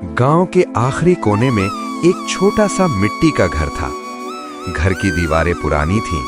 गांव के आखिरी कोने में एक छोटा सा मिट्टी का घर था। घर की दीवारें पुरानी थीं,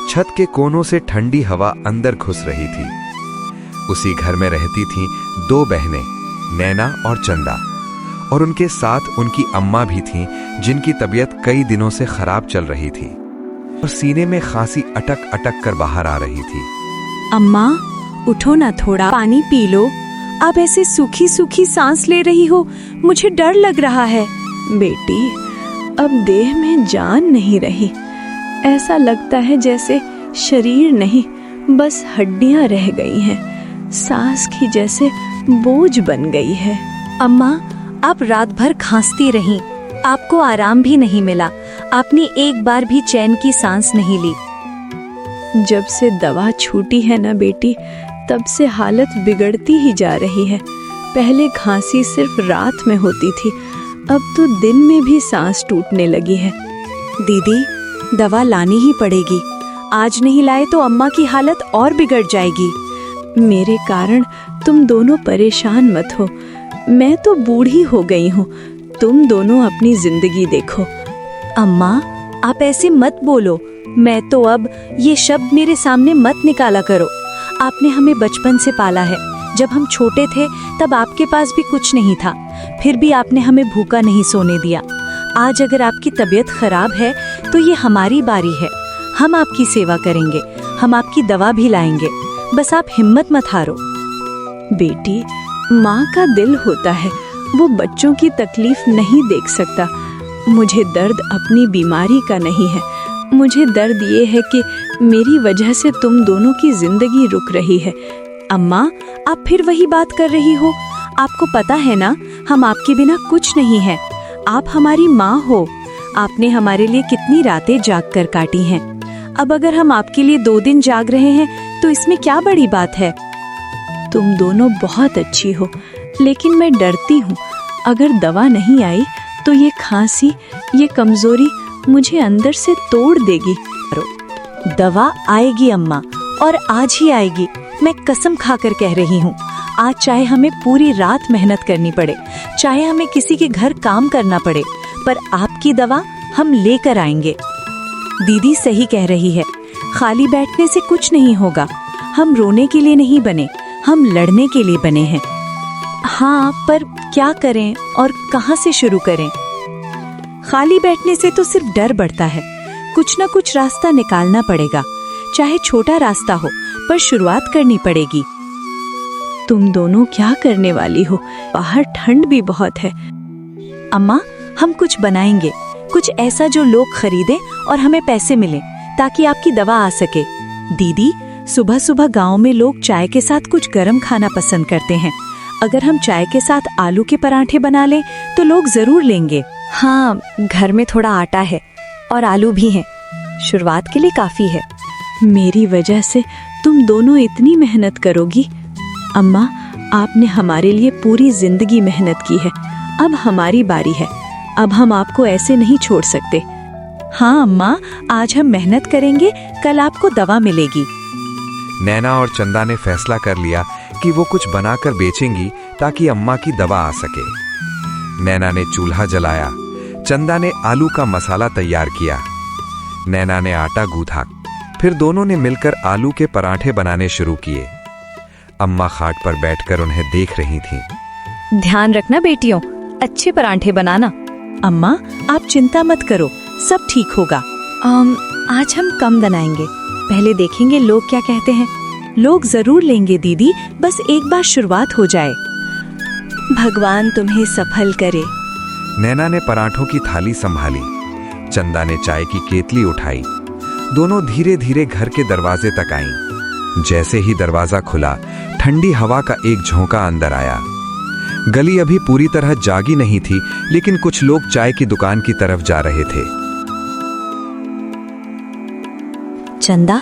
छत के कोनों से ठंडी हवा अंदर घुस रही थी। उसी घर में रहती थीं दो बहनें, नैना और चंदा, और उनके साथ उनकी अम्मा भी थीं, जिनकी तबीयत कई दिनों से खराब चल रही थी और सीने में खांसी अटक अटक कर बाहर आ रही थी। अम्मा, उठो ना, थोड़ा पानी पी लो। आप ऐसे सूखी सूखी सांस ले रही हो, मुझे डर लग रहा है। बेटी, अब देह में जान नहीं रही। ऐसा लगता है जैसे शरीर नहीं, बस हड्डियां रह गई हैं। सांस की जैसे बोझ बन गई है। अम्मा, आप रात भर खांसती रहीं, आपको आराम भी नहीं मिला। आपने एक बार भी चैन की सांस नहीं ली। जब से दवा छूटी है ना बेटी, तब से हालत बिगड़ती ही जा रही है। पहले खांसी सिर्फ रात में होती थी, अब तो दिन में भी सांस टूटने लगी है। दीदी, दवा लानी ही पड़ेगी। आज नहीं लाए तो अम्मा की हालत और बिगड़ जाएगी। मेरे कारण तुम दोनों परेशान मत हो। मैं तो बूढ़ी हो गई हूँ, तुम दोनों अपनी जिंदगी देखो। अम्मा, आप ऐसे मत बोलो। मैं तो अब ये शब्द मेरे सामने मत निकाला करो। आपने हमें बचपन से पाला है। जब हम छोटे थे तब आपके पास भी कुछ नहीं था, फिर भी आपने हमें भूखा नहीं सोने दिया। आज अगर आपकी तबीयत खराब है तो ये हमारी बारी है। हम आपकी सेवा करेंगे, हम आपकी दवा भी लाएंगे। बस आप हिम्मत मत हारो। बेटी, माँ का दिल होता है, वो बच्चों की तकलीफ नहीं देख सकता। मुझे दर्द अपनी बीमारी का नहीं है, मुझे दर्द ये है कि मेरी वजह से तुम दोनों की जिंदगी रुक रही है। अम्मा, आप फिर वही बात कर रही हो। आपको पता है ना, हम आपके बिना कुछ नहीं है। आप हमारी माँ हो। आपने हमारे लिए कितनी रातें जाग कर काटी हैं। अब अगर हम आपके लिए 2 दिन जाग रहे हैं तो इसमें क्या बड़ी बात है। तुम दोनों बहुत अच्छी हो, लेकिन मैं डरती हूँ अगर दवा नहीं आई तो ये खांसी, ये कमजोरी मुझे अंदर से तोड़ देगी। दवा आएगी अम्मा, और आज ही आएगी। मैं कसम खाकर कह रही हूँ। आज चाहे हमें पूरी रात मेहनत करनी पड़े, चाहे हमें किसी के घर काम करना पड़े, पर आपकी दवा हम लेकर आएंगे। दीदी सही कह रही है। खाली बैठने से कुछ नहीं होगा। हम रोने के लिए नहीं बने, हम लड़ने के लिए बने हैं। हाँ, पर क्या करें और कहाँ से शुरू करें। खाली बैठने से तो सिर्फ डर बढ़ता है। कुछ ना कुछ रास्ता निकालना पड़ेगा, चाहे छोटा रास्ता हो, पर शुरुआत करनी पड़ेगी। तुम दोनों क्या करने वाली हो? बाहर ठंड भी बहुत है। अम्मा, हम कुछ बनाएंगे, कुछ ऐसा जो लोग खरीदें और हमें पैसे मिले, ताकि आपकी दवा आ सके। दीदी, सुबह सुबह गांव में लोग चाय के साथ कुछ गर्म खाना पसंद करते हैं। अगर हम चाय के साथ आलू के पराठे बना लें तो लोग जरूर लेंगे। हाँ, घर में थोड़ा आटा है और आलू भी हैं। शुरुआत के लिए काफी है। मेरी वजह से तुम दोनों इतनी मेहनत करोगी? अम्मा, आपने हमारे लिए पूरी जिंदगी मेहनत की है। अब हमारी बारी है। अब हम आपको ऐसे नहीं छोड़ सकते। हाँ अम्मा, आज हम मेहनत करेंगे, कल आपको दवा मिलेगी। नैना और चंदा ने फैसला कर लिया कि वो कुछ बनाकर बेचेंगी ताकि अम्मा की दवा आ सके। नैना ने चूल्हा जलाया, चंदा ने आलू का मसाला तैयार किया, नैना ने आटा गूंथा, फिर दोनों ने मिलकर आलू के पराठे बनाने शुरू किए। अम्मा खाट पर बैठकर उन्हें देख रही थीं। ध्यान रखना बेटियों, अच्छे पराठे बनाना। अम्मा, आप चिंता मत करो, सब ठीक होगा। आज हम कम बनाएंगे, पहले देखेंगे लोग क्या कहते हैं। लोग जरूर लेंगे दीदी, बस एक बार शुरुआत हो जाए। भगवान तुम्हें सफल करे। नैना ने पराठों की थाली संभाली, चंदा ने चाय की केतली उठाई। दोनों धीरे धीरे घर के दरवाजे तक आईं। जैसे ही दरवाजा खुला, ठंडी हवा का एक झोंका अंदर आया। गली अभी पूरी तरह जागी नहीं थी, लेकिन कुछ लोग चाय की दुकान की तरफ जा रहे थे। चंदा,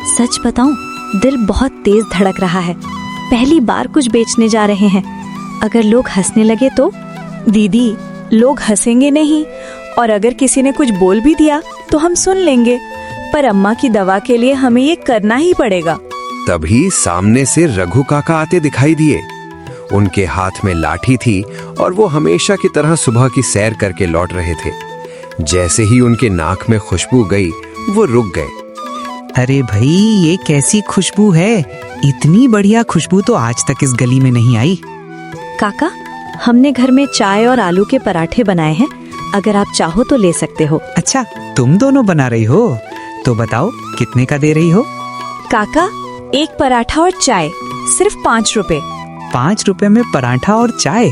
सच बताऊं, दिल बहुत तेज धड़क रहा है। पहली बार कुछ बेचने जा रहे हैं। अगर लोग हंसने लगे तो? दीदी, लोग हंसेंगे नहीं, और अगर किसी ने कुछ बोल भी दिया तो हम सुन लेंगे, पर अम्मा की दवा के लिए हमें ये करना ही पड़ेगा। तभी सामने से रघु काका आते दिखाई दिए। उनके हाथ में लाठी थी और वो हमेशा की तरह सुबह की सैर करके लौट रहे थे। जैसे ही उनके नाक में खुशबू गई, वो रुक गए। अरे भाई, ये कैसी खुशबू है? इतनी बढ़िया खुशबू तो आज तक इस गली में नहीं आई। काका, हमने घर में चाय और आलू के पराठे बनाए हैं, अगर आप चाहो तो ले सकते हो। अच्छा, तुम दोनों बना रही हो? तो बताओ कितने का दे रही हो? काका, एक पराठा और चाय सिर्फ 5 रुपए। 5 रुपए में पराठा और चाय?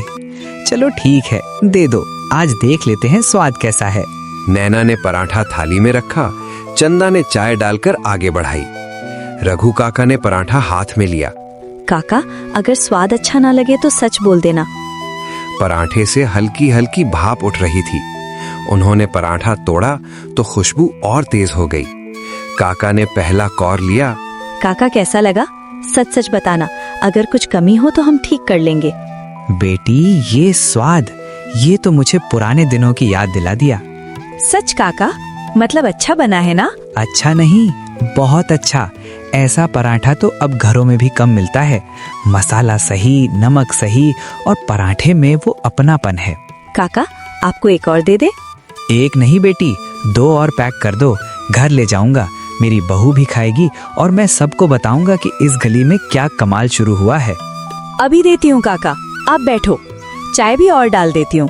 चलो ठीक है, दे दो। आज देख लेते हैं स्वाद कैसा है। नैना ने पराठा थाली में रखा, चंदा ने चाय डालकर आगे बढ़ाई। रघु काका ने पराठा हाथ में लिया। काका, अगर स्वाद अच्छा ना लगे तो सच बोल देना। पराठे से हल्की हल्की भाप उठ रही थी। उन्होंने पराठा तोड़ा तो खुशबू और तेज हो गई। काका ने पहला कौर लिया। काका, कैसा लगा? सच सच बताना, अगर कुछ कमी हो तो हम ठीक कर लेंगे। बेटी, ये स्वाद, ये तो मुझे पुराने दिनों की याद दिला दिया। सच काका? मतलब अच्छा बना है ना? अच्छा नहीं, बहुत अच्छा। ऐसा पराठा तो अब घरों में भी कम मिलता है। मसाला सही, नमक सही और पराठे में वो अपनापन है। काका, आपको एक और दे दे? एक नहीं बेटी, 2 और पैक कर दो। घर ले जाऊंगा, मेरी बहू भी खाएगी और मैं सबको बताऊंगा कि इस गली में क्या कमाल शुरू हुआ है। अभी देती हूँ काका, आप बैठो, चाय भी और डाल देती हूँ।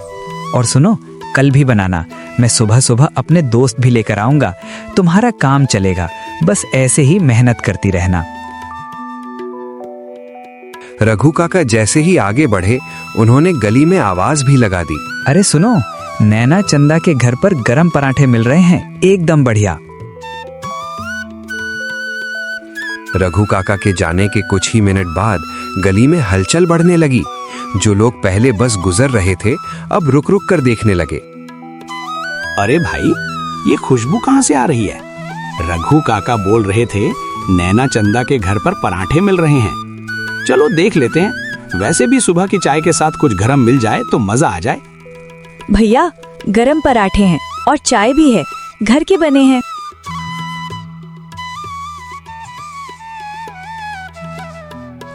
और सुनो, कल भी बनाना। मैं सुबह सुबह अपने दोस्त भी लेकर आऊंगा। तुम्हारा काम चलेगा, बस ऐसे ही मेहनत करती रहना। रघु काका जैसे ही आगे बढ़े, उन्होंने गली में आवाज भी लगा दी। अरे सुनो, नैना चंदा के घर पर गरम पराठे मिल रहे हैं, एकदम बढ़िया। रघु काका के जाने के कुछ ही मिनट बाद गली में हलचल बढ़ने लगी। जो लोग पहले बस गुजर रहे थे, अब रुक रुक कर देखने लगे। अरे भाई, ये खुशबू कहाँ से आ रही है? रघु काका बोल रहे थे नैना चंदा के घर पर पराठे मिल रहे हैं। चलो देख लेते हैं। वैसे भी सुबह की चाय के साथ कुछ गरम मिल जाए तो मजा आ जाए। भैया, गरम पराठे हैं और चाय भी है, घर के बने हैं।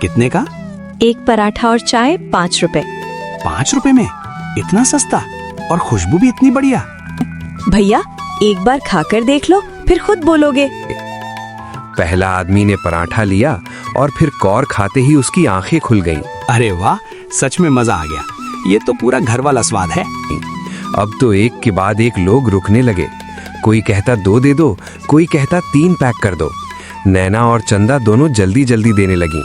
कितने का? एक पराठा और चाय 5 रुपए। 5 रुपए में? इतना सस्ता और खुशबू भी इतनी बढ़िया। भैया, एक बार खाकर देख लो, फिर खुद बोलोगे। पहला आदमी ने पराठा लिया और फिर कौर खाते ही उसकी आंखें खुल गईं। अरे वाह, सच में मजा आ गया। ये तो पूरा घर वाला स्वाद है। अब तो एक के बाद एक लोग रुकने लगे। कोई कहता 2 दे दो, कोई कहता 3 पैक कर दो। नैना और चंदा दोनों जल्दी जल्दी देने लगी।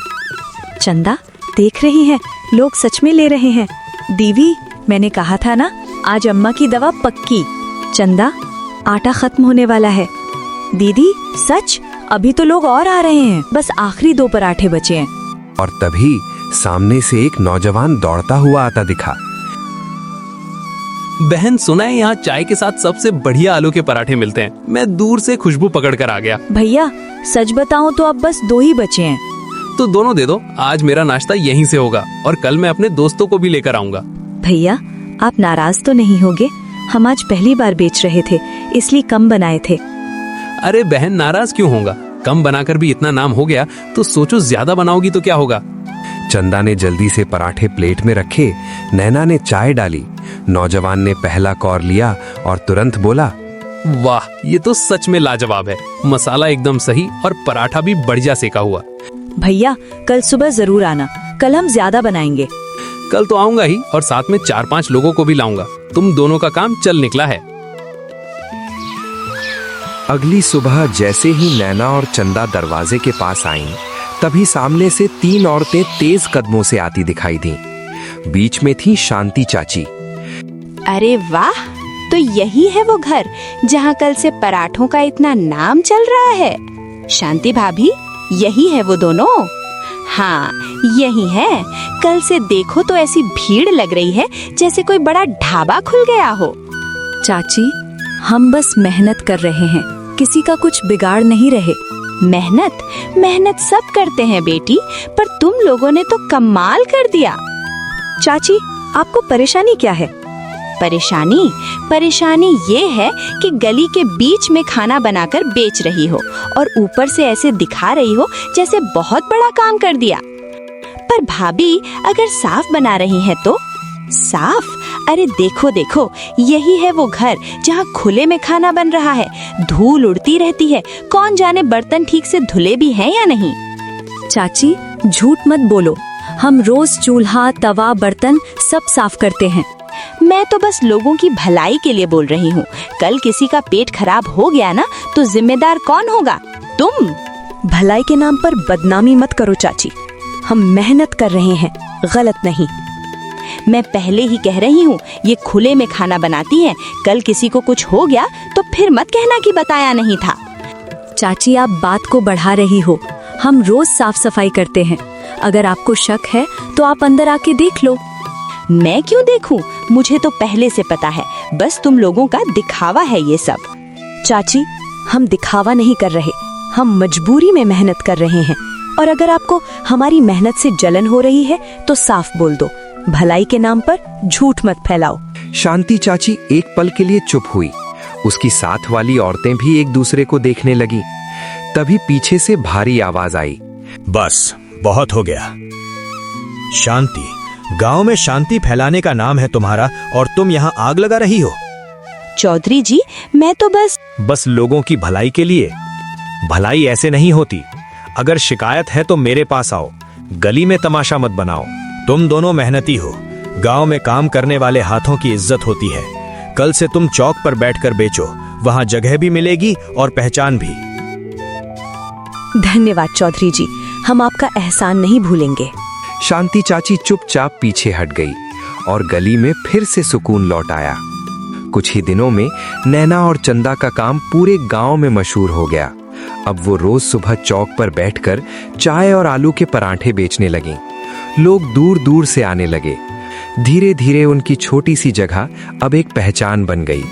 चंदा, देख रही है, लोग सच में ले रहे हैं। दीदी, मैंने कहा था ना, आज अम्मा की दवा पक्की। चंदा, आटा खत्म होने वाला है। दीदी, सच? अभी तो लोग और आ रहे हैं, बस आखिरी 2 पराठे बचे हैं। और तभी सामने से एक नौजवान दौड़ता हुआ आता दिखा। बहन, सुना है यहाँ चाय के साथ सबसे बढ़िया आलू के पराठे मिलते हैं। मैं दूर से खुशबू पकड़ कर आ गया। भैया, सच बताऊं तो अब बस 2 ही बचे हैं। तो दोनों दे दो, आज मेरा नाश्ता यहीं से होगा और कल मैं अपने दोस्तों को भी लेकर आऊंगा। भैया, आप नाराज तो नहीं होगे? हम आज पहली बार बेच रहे थे, इसलिए कम बनाए थे। अरे बहन, नाराज क्यों होगा? कम बनाकर भी इतना नाम हो गया तो सोचो ज्यादा बनाओगी तो क्या होगा। चंदा ने जल्दी से पराठे प्लेट में रखे। नैना ने चाय डाली। नौजवान ने पहला कौर लिया और तुरंत बोला, वाह, ये तो सच में लाजवाब है। मसाला एकदम सही और पराठा भी बढ़िया सेका हुआ। भैया, कल सुबह जरूर आना, कल हम ज्यादा बनाएंगे। कल तो आऊंगा ही और साथ में 4-5 लोगों को भी लाऊंगा। तुम दोनों का काम चल निकला है। अगली सुबह जैसे ही नैना और चंदा दरवाजे के पास आईं, तभी सामने से 3 औरतें तेज कदमों से आती दिखाई दीं। बीच में थी शांति चाची। अरे वाह, तो यही है वो घर जहाँ कल से पराठों का इतना नाम चल रहा है। शांति भाभी, यही है वो दोनों? हाँ, यही है। कल से देखो तो ऐसी भीड़ लग रही है जैसे कोई बड़ा ढाबा खुल गया हो। चाची, हम बस मेहनत कर रहे हैं, किसी का कुछ बिगाड़ नहीं रहे। मेहनत मेहनत सब करते हैं बेटी, पर तुम लोगों ने तो कमाल कर दिया। चाची, आपको परेशानी क्या है? परेशानी ये है कि गली के बीच में खाना बनाकर बेच रही हो और ऊपर से ऐसे दिखा रही हो जैसे बहुत बड़ा काम कर दिया। पर भाभी अगर साफ बना रही हैं तो साफ? अरे देखो देखो, यही है वो घर जहाँ खुले में खाना बन रहा है, धूल उड़ती रहती है, कौन जाने बर्तन ठीक से धुले भी हैं या नहीं। चाची झूठ मत बोलो, हम रोज चूल्हा तवा बर्तन सब साफ करते हैं। मैं तो बस लोगों की भलाई के लिए बोल रही हूँ। कल किसी का पेट खराब हो गया ना तो जिम्मेदार कौन होगा? तुम। भलाई के नाम पर बदनामी मत करो चाची, हम मेहनत कर रहे हैं, गलत नहीं। मैं पहले ही कह रही हूँ, ये खुले में खाना बनाती हैं, कल किसी को कुछ हो गया तो फिर मत कहना कि बताया नहीं था। चाची आप बात को बढ़ा रही हो, हम रोज साफ सफाई करते हैं। अगर आपको शक है तो आप अंदर आके देख लो। मैं क्यों देखूं? मुझे तो पहले से पता है, बस तुम लोगों का दिखावा है ये सब। चाची हम दिखावा नहीं कर रहे, हम मजबूरी में मेहनत कर रहे हैं। और अगर आपको हमारी मेहनत से जलन हो रही है तो साफ बोल दो, भलाई के नाम पर झूठ मत फैलाओ। शांति चाची एक पल के लिए चुप हुई। उसकी साथ वाली औरतें भी एक दूसरे को देखने लगी। तभी पीछे से भारी आवाज आई, बस बहुत हो गया। शांति, गांव में शांति फैलाने का नाम है तुम्हारा और तुम यहाँ आग लगा रही हो। चौधरी जी, मैं तो बस लोगों की भलाई के लिए। भलाई ऐसे नहीं होती। अगर शिकायत है तो मेरे पास आओ, गली में तमाशा मत बनाओ। तुम दोनों मेहनती हो, गांव में काम करने वाले हाथों की इज्जत होती है। कल से तुम चौक पर बैठकर बेचो, वहां जगह भी मिलेगी और पहचान भी। धन्यवाद चौधरी जी, हम आपका एहसान नहीं भूलेंगे। शांति चाची चुपचाप पीछे हट गई और गली में फिर से सुकून लौट आया। कुछ ही दिनों में नैना और चंदा का काम पूरे गांव में मशहूर हो गया। अब वो रोज सुबह चौक पर बैठकर चाय और आलू के पराठे बेचने लगीं। लोग दूर दूर से आने लगे। धीरे धीरे उनकी छोटी सी जगह अब एक पहचान बन गई।